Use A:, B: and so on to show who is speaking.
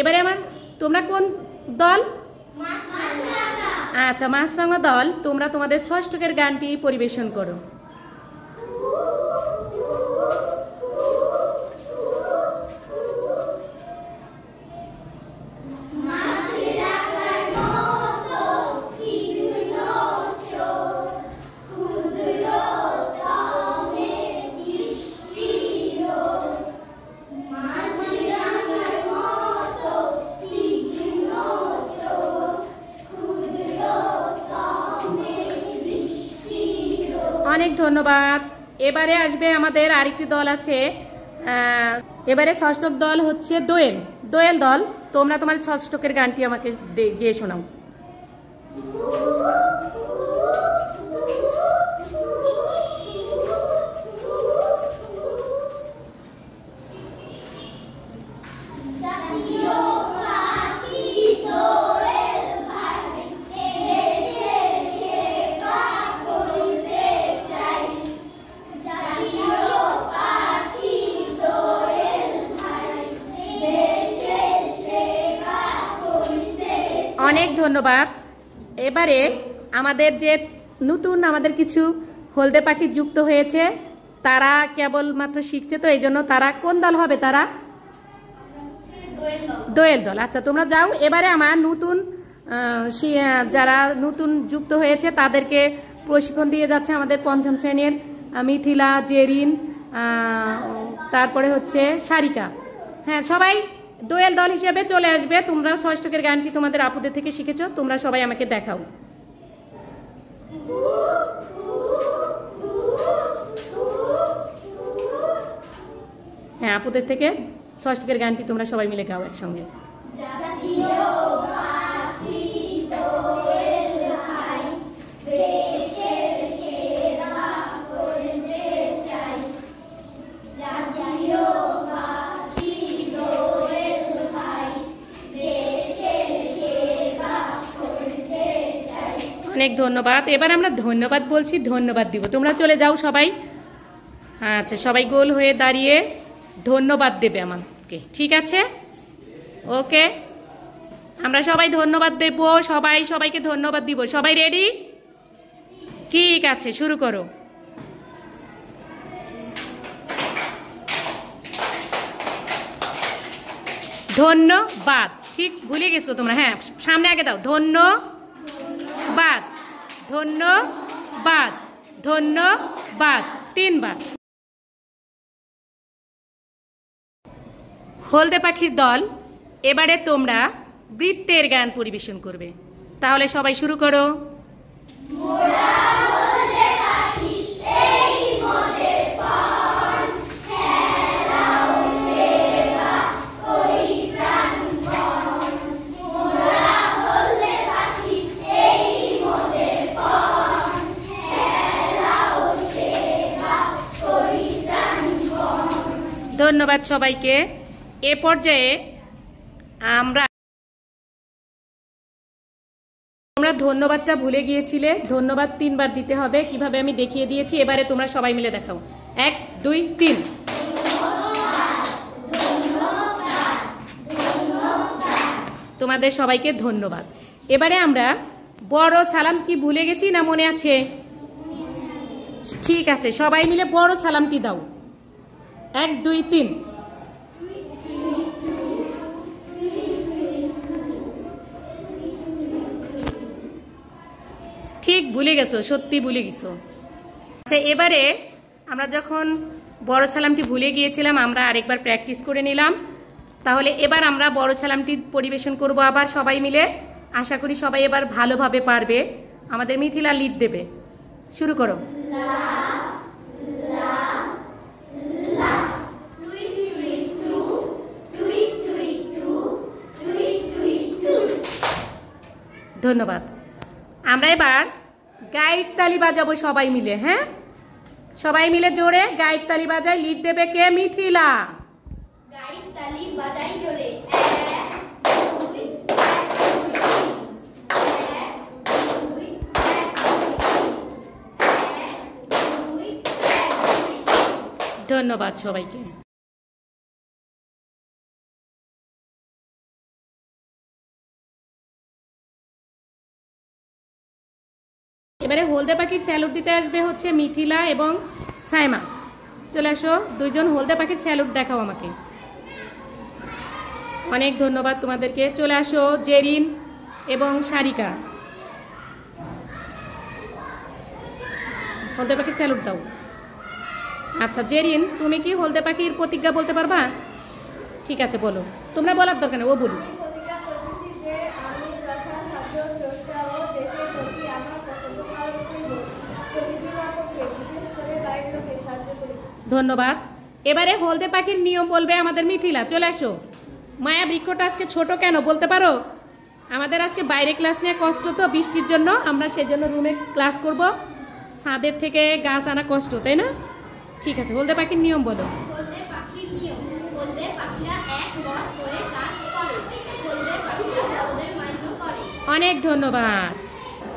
A: এবারে আমার তোমরা কোন দল? আচ্ছা, মাছরাঙা দল, তোমরা তোমাদের ষষ্ঠকের গানটি পরিবেশন করো। অনেক ধন্যবাদ। এবারে আসবে আমাদের আরেকটি দল আছে, এবারে ষষ্ঠক দল হচ্ছে দোয়েল। দোয়েল দল, তোমরা তোমার ষষ্ঠকের গানটি আমাকে গিয়ে শোনাও। অনেক ধন্যবাদ। এবারে আমাদের যে নতুন আমাদের কিছু হলদে পাখি যুক্ত হয়েছে, তারা কেবলমাত্র শিখছে, তো এই জন্য তারা কোন দল হবে? তারা দোয়েল দল। আচ্ছা, তোমরা যাও। এবারে আমার নতুন যারা নতুন যুক্ত হয়েছে তাদেরকে প্রশিক্ষণ দিয়ে যাচ্ছে আমাদের পঞ্চম শ্রেণীর মিথিলা, জেরিন, তারপরে হচ্ছে সারিকা। হ্যাঁ, সবাই দোয়েল দল হিসেবে চলে আসবে। তোমরা ষষ্ঠকের গানটি তোমাদের আপুদের থেকে শিখেছো, তোমরা সবাই আমাকে দেখাও। হ্যাঁ, আপুদের থেকে ষষ্ঠকের গানটি তোমরা সবাই মিলে গাও একসঙ্গে। অনেক ধন্যবাদ। এবার আমরা ধন্যবাদ বলছি, ধন্যবাদ দিব, তোমরা চলে যাও সবাই। আচ্ছা, সবাই গোল হয়ে দাঁড়িয়ে ধন্যবাদ দেবে আমাকে, ঠিক আছে? ওকে, আমরা সবাই ধন্যবাদ দেব, সবাই সবাইকে ধন্যবাদ দিব। সবাই রেডি? ঠিক আছে, শুরু করো। ধন্যবাদ, ঠিক ভুলে গেছো তোমরা। হ্যাঁ, সামনে আগে দাও। ধন্যবাদ, ধন্যবাদ, ধন্যবাদ, 3 বার। হলদে পাখির দল, এবারে তোমরা বৃত্তের গান পরিবেশন করবে। তাহলে সবাই শুরু করো। ধন্যবাদ সবাইকে। এ পর্যায়ে তোমরা ধন্যবাদটা ভুলে গিয়েছিলে। ধন্যবাদ 3 বার দিতে হবে, কিভাবে আমি দেখিয়ে দিয়েছি। এবারে তোমরা সবাই মিলে দেখাও। 1 2 3। তোমাদের সবাইকে ধন্যবাদ। এবারে আমরা বড় সালাম কি ভুলে গেছি না মনে আছে? ঠিক আছে, সবাই মিলে বড় সালামটি দাও। 1 2 3। ঠিক ভুলে গেছো, সত্যি ভুলে গেছো। আচ্ছা, এবারে আমরা যখন বড় সালামটি ভুলে গিয়েছিলাম, আমরা আরেকবার প্র্যাকটিস করে নিলাম। তাহলে এবার আমরা বড় সালামটি পরিবেশন করব আবার সবাই মিলে। আশা করি সবাই এবার ভালোভাবে পারবে। আমাদের মিথিলা লিড দেবে। শুরু করো। ধন্যবাদ। আমরা এবার গাইড তালি বাজাবো সবাই মিলে। হ্যাঁ, সবাই মিলে জোরে গাইড তালি বাজাই। লিড দেবে কে? মিথিলা। গাইড তালি বাজাই জোরে। ধন্যবাদ সবাইকে। এবারে হলদে পাখির স্যালুট দিতে আসবে হচ্ছে মিথিলা এবং সাইমা। চলে আসো, দুইজন হলদে পাখির স্যালুট দেখাও আমাকে। অনেক ধন্যবাদ তোমাদেরকে। চলে আসো জেরিন এবং সারিকা, হলদে পাখির স্যালুট দাও। আচ্ছা জেরিন, তুমি কি হলদে পাখির প্রতিজ্ঞা বলতে পারবা? ঠিক আছে বলো, তোমরা বলার দরকার নেই, ও বলুক। ধন্যবাদ। এবারে হলদে পাখির নিয়ম বলবে আমাদের মিথিলা। চলে আসো। মায়া, বৃক্ষটা আজকে ছোট কেন বলতে পারো? আমাদের আজকে বাইরে ক্লাস নিয়ে কষ্ট, তো বৃষ্টির জন্য আমরা সেজন্য রুমে ক্লাস করব। ছাদের থেকে গাছ আনা কষ্ট, তাই না? ঠিক আছে, হলদে পাখির নিয়ম বলো।
B: হলদে পাখির নিয়ম, হলদে পাখিরা একমত হয়ে কাজ করে, হলদে পাখিরা বড়দের মান্য করে।
A: অনেক ধন্যবাদ।